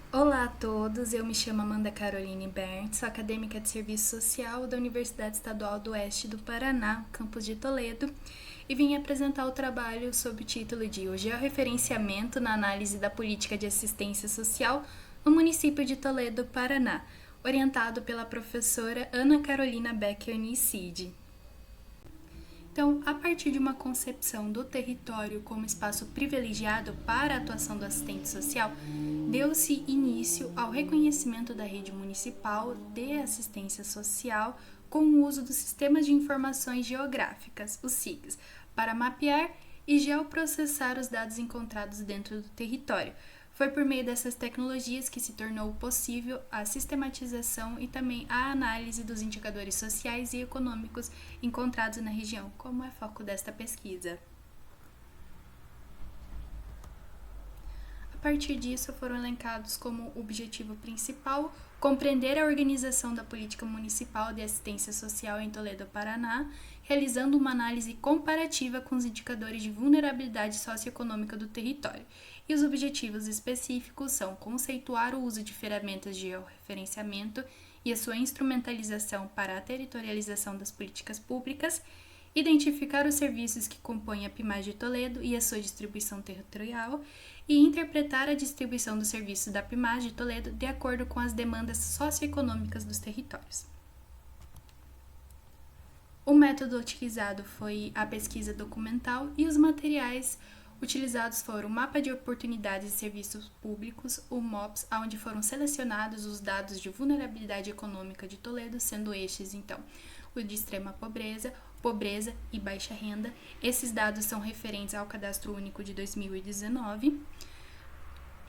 Olá a todos, eu me chamo Amanda Caroline Berndt, sou acadêmica de Serviço Social da Universidade Estadual do Oeste do Paraná, campus de Toledo, e vim apresentar o trabalho sob o título de O Georreferenciamento na Análise da Política de Assistência Social no município de Toledo, Paraná, orientado pela professora Ana Carolina Becker-Nicide. Então, a partir de uma concepção do território como espaço privilegiado para a atuação do assistente social, deu-se início ao reconhecimento da rede municipal de assistência social com o uso dos sistemas de informações geográficas, os SIGs, para mapear e geoprocessar os dados encontrados dentro do território. Foi por meio dessas tecnologias que se tornou possível a sistematização e também a análise dos indicadores sociais e econômicos encontrados na região, como é foco desta pesquisa. A partir disso, foram elencados como objetivo principal compreender a organização da política municipal de assistência social em Toledo, Paraná, realizando uma análise comparativa com os indicadores de vulnerabilidade socioeconômica do território. E os objetivos específicos são conceituar o uso de ferramentas de georreferenciamento e a sua instrumentalização para a territorialização das políticas públicas, identificar os serviços que compõem a PIMAG de Toledo e a sua distribuição territorial e interpretar a distribuição dos serviços da PIMAG de Toledo de acordo com as demandas socioeconômicas dos territórios. O método utilizado foi a pesquisa documental e os materiais utilizados foram o Mapa de Oportunidades de Serviços Públicos, o MOPS, onde foram selecionados os dados de vulnerabilidade econômica de Toledo, sendo estes, então, o de extrema pobreza, pobreza e baixa renda. Esses dados são referentes ao Cadastro Único de 2019.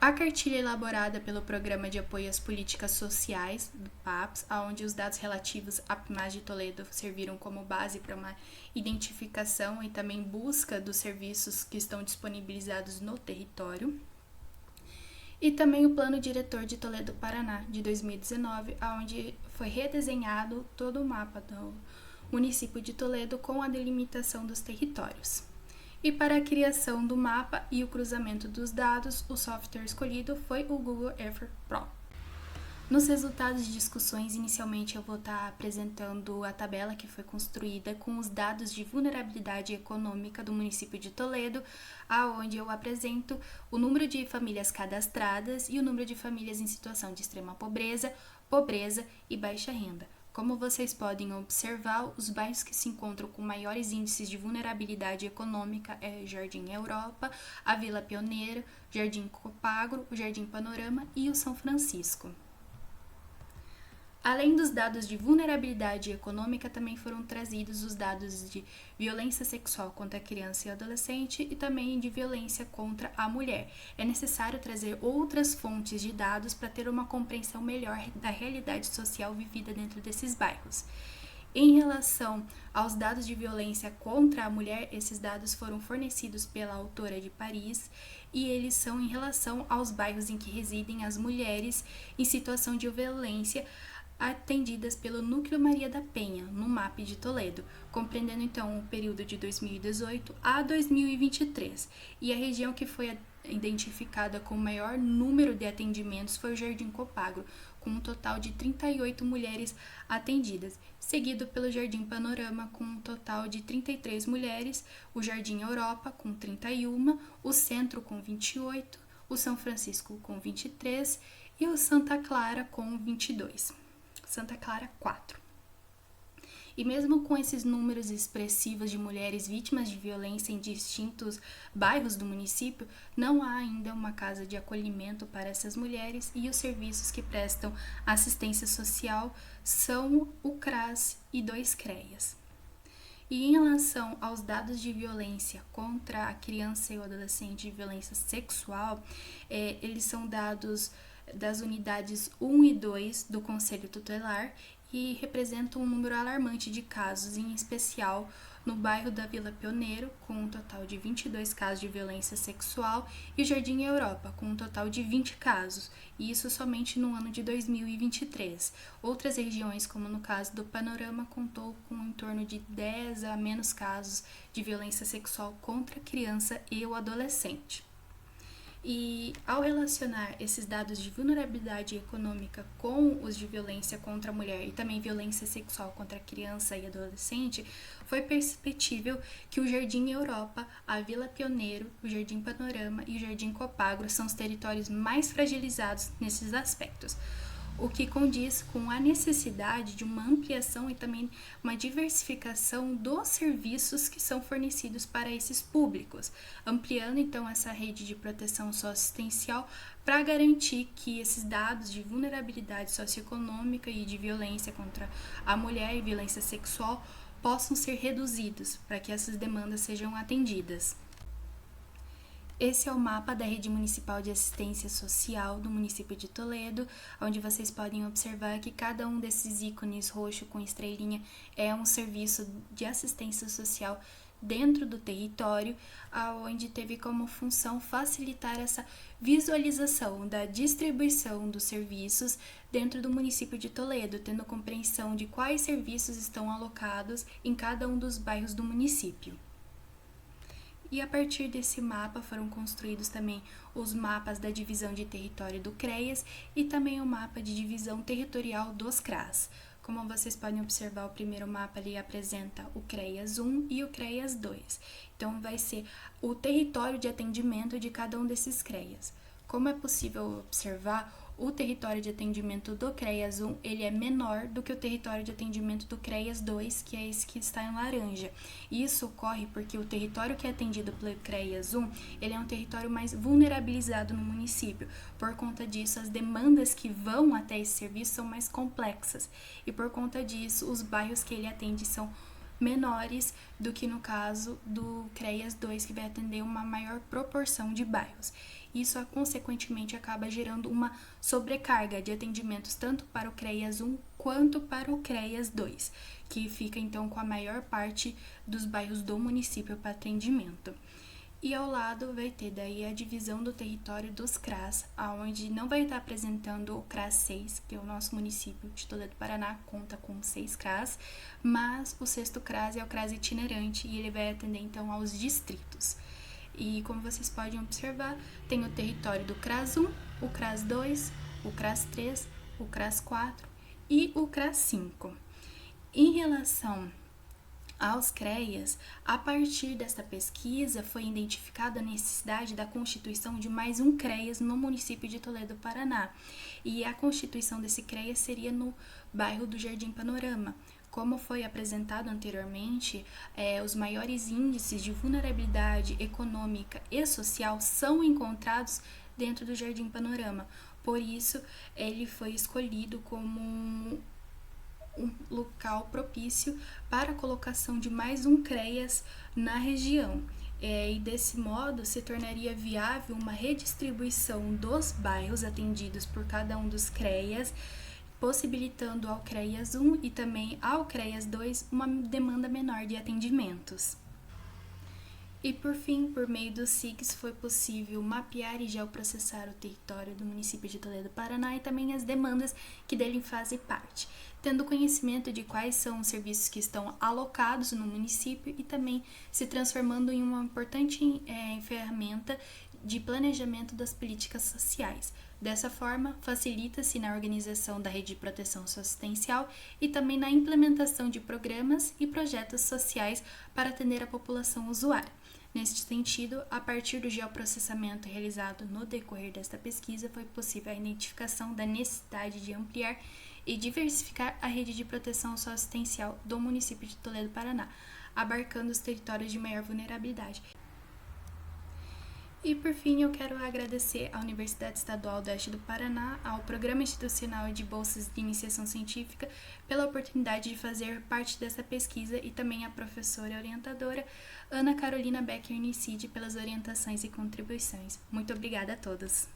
A cartilha elaborada pelo Programa de Apoio às Políticas Sociais, do PAPS, onde os dados relativos à PIMAG de Toledo serviram como base para uma identificação e também busca dos serviços que estão disponibilizados no território. E também o Plano Diretor de Toledo, Paraná, de 2019, onde foi redesenhado todo o mapa do município de Toledo com a delimitação dos territórios. E para a criação do mapa e o cruzamento dos dados, o software escolhido foi o Google Earth Pro. Nos resultados de discussões, inicialmente eu vou estar apresentando a tabela que foi construída com os dados de vulnerabilidade econômica do município de Toledo, aonde eu apresento o número de famílias cadastradas e o número de famílias em situação de extrema pobreza, pobreza e baixa renda. Como vocês podem observar, os bairros que se encontram com maiores índices de vulnerabilidade econômica é Jardim Europa, a Vila Pioneiro, Jardim Copagro, o Jardim Panorama e o São Francisco. Além dos dados de vulnerabilidade econômica, também foram trazidos os dados de violência sexual contra a criança e adolescente e também de violência contra a mulher. É necessário trazer outras fontes de dados para ter uma compreensão melhor da realidade social vivida dentro desses bairros. Em relação aos dados de violência contra a mulher, esses dados foram fornecidos pela autora de Paris e eles são em relação aos bairros em que residem as mulheres em situação de violência atendidas pelo Núcleo Maria da Penha, no MAP de Toledo, compreendendo então o período de 2018 a 2023. E a região que foi identificada com o maior número de atendimentos foi o Jardim Copagro, com um total de 38 mulheres atendidas, seguido pelo Jardim Panorama, com um total de 33 mulheres, o Jardim Europa, com 31, o Centro, com 28, o São Francisco, com 23 e o Santa Clara, com 22. Santa Clara, 4. E mesmo com esses números expressivos de mulheres vítimas de violência em distintos bairros do município, não há ainda uma casa de acolhimento para essas mulheres e os serviços que prestam assistência social são o CRAS e 2 CREAS. E em relação aos dados de violência contra a criança e o adolescente de violência sexual, eles são dados das unidades 1 e 2 do Conselho Tutelar e representam um número alarmante de casos, em especial no bairro da Vila Pioneiro, com um total de 22 casos de violência sexual, e o Jardim Europa, com um total de 20 casos, e isso somente no ano de 2023. Outras regiões, como no caso do Panorama, contou com em torno de 10 a menos casos de violência sexual contra a criança e o adolescente. E ao relacionar esses dados de vulnerabilidade econômica com os de violência contra a mulher e também violência sexual contra a criança e adolescente, foi perceptível que o Jardim Europa, a Vila Pioneiro, o Jardim Panorama e o Jardim Copagro são os territórios mais fragilizados nesses aspectos, o que condiz com a necessidade de uma ampliação e também uma diversificação dos serviços que são fornecidos para esses públicos, ampliando então essa rede de proteção socioassistencial para garantir que esses dados de vulnerabilidade socioeconômica e de violência contra a mulher e violência sexual possam ser reduzidos para que essas demandas sejam atendidas. Esse é o mapa da Rede Municipal de Assistência Social do município de Toledo, onde vocês podem observar que cada um desses ícones roxo com estrelinha é um serviço de assistência social dentro do território, onde teve como função facilitar essa visualização da distribuição dos serviços dentro do município de Toledo, tendo compreensão de quais serviços estão alocados em cada um dos bairros do município. E a partir desse mapa foram construídos também os mapas da divisão de território do CREAS e também o mapa de divisão territorial dos CRAS. Como vocês podem observar, o primeiro mapa ali apresenta o CREAS 1 e o CREAS 2. Então, vai ser o território de atendimento de cada um desses CREAS. Como é possível observar, o território de atendimento do CREAS 1 ele é menor do que o território de atendimento do CREAS 2, que é esse que está em laranja. E isso ocorre porque o território que é atendido pelo CREAS 1 ele é um território mais vulnerabilizado no município. Por conta disso, as demandas que vão até esse serviço são mais complexas. E por conta disso, os bairros que ele atende são menores do que no caso do CREAS 2, que vai atender uma maior proporção de bairros. Isso, consequentemente, acaba gerando uma sobrecarga de atendimentos tanto para o CREAS 1 quanto para o CREAS 2, que fica então com a maior parte dos bairros do município para atendimento. E ao lado vai ter daí a divisão do território dos CRAS, onde não vai estar apresentando o CRAS 6, que é o nosso município de Toledo, Paraná, conta com 6 CRAS, mas o sexto CRAS é o CRAS itinerante e ele vai atender então aos distritos. E como vocês podem observar, tem o território do CRAS 1, o CRAS 2, o CRAS 3, o CRAS 4 e o CRAS 5. Em relação aos CREAS, a partir dessa pesquisa foi identificada a necessidade da constituição de mais um CREAS no município de Toledo, Paraná. E a constituição desse CREAS seria no bairro do Jardim Panorama. Como foi apresentado anteriormente, os maiores índices de vulnerabilidade econômica e social são encontrados dentro do Jardim Panorama. Por isso, ele foi escolhido como um local propício para a colocação de mais um CREAS na região. E desse modo se tornaria viável uma redistribuição dos bairros atendidos por cada um dos CREAS, possibilitando ao CREAS 1 e também ao CREAS 2 uma demanda menor de atendimentos. E por fim, por meio dos SIGs, foi possível mapear e geoprocessar o território do município de Toledo, Paraná e também as demandas que dele fazem parte, tendo conhecimento de quais são os serviços que estão alocados no município e também se transformando em uma importante ferramenta de planejamento das políticas sociais. Dessa forma, facilita-se na organização da rede de proteção socioassistencial e também na implementação de programas e projetos sociais para atender a população usuária. Neste sentido, a partir do geoprocessamento realizado no decorrer desta pesquisa, foi possível a identificação da necessidade de ampliar e diversificar a rede de proteção socioassistencial do município de Toledo, Paraná, abarcando os territórios de maior vulnerabilidade. E por fim, eu quero agradecer à Universidade Estadual do Oeste do Paraná, ao Programa Institucional de Bolsas de Iniciação Científica, pela oportunidade de fazer parte dessa pesquisa e também à professora orientadora Ana Carolina Becker Nicide pelas orientações e contribuições. Muito obrigada a todos!